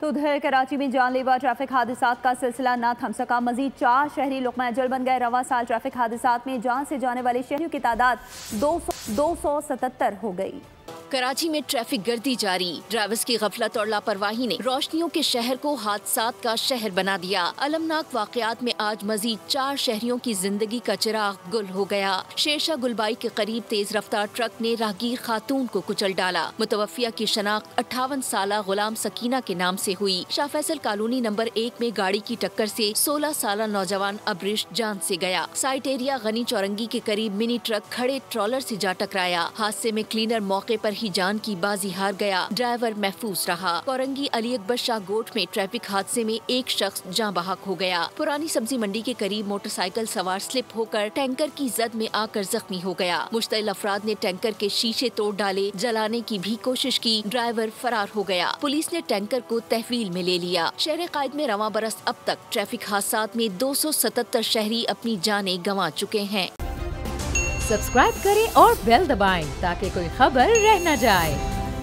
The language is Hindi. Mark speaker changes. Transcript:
Speaker 1: तो उधर कराची में जानलेवा ट्रैफिक हादसात का सिलसिला न थम सका। मजीद 4 शहरी लुक़मा अजल बन गए। रवा साल ट्रैफिक हादसात में जान से जाने वाले शहरियों की तादाद 277 हो गई।
Speaker 2: कराची में ट्रैफिक गर्दी जारी। ड्राइवर्स की गफलत और लापरवाही ने रोशनियों के शहर को हादसात का शहर बना दिया। अलमनाक वाकयात में आज मजीद 4 शहरियों की जिंदगी का चिराग गुल हो गया। शेरशाह गुलबाई के करीब तेज रफ्तार ट्रक ने राहगीर खातून को कुचल डाला। मुतवफिया की शनाख्त 58 साला गुलाम सकीना के नाम से हुई। शाह फैसल कॉलोनी नंबर 1 में गाड़ी की टक्कर से 16 साला नौजवान अब्रिश जान से गया। साइट एरिया गनी चौरंगी के करीब मिनी ट्रक खड़े ट्रॉलर से जा टकराया। हादसे में क्लीनर मौके पर ही जान की बाजी हार गया। ड्राइवर महफूज रहा। कोरंगी अली अकबर शाह गोट में ट्रैफिक हादसे में एक शख्स जाँ बहक हो गया। पुरानी सब्जी मंडी के करीब मोटरसाइकिल सवार स्लिप होकर टैंकर की जद में आकर जख्मी हो गया। मुश्तइल अफराद ने टैंकर के शीशे तोड़ डाले। जलाने की भी कोशिश की। ड्राइवर फरार हो गया। पुलिस ने टैंकर को तहवील में ले लिया। शहर कायद में रवां बरस अब तक ट्रैफिक हादसात में 277 शहरी अपनी जानें गंवा चुके हैं।
Speaker 3: सब्सक्राइब करें और बेल दबाएं ताकि कोई खबर रह न जाए।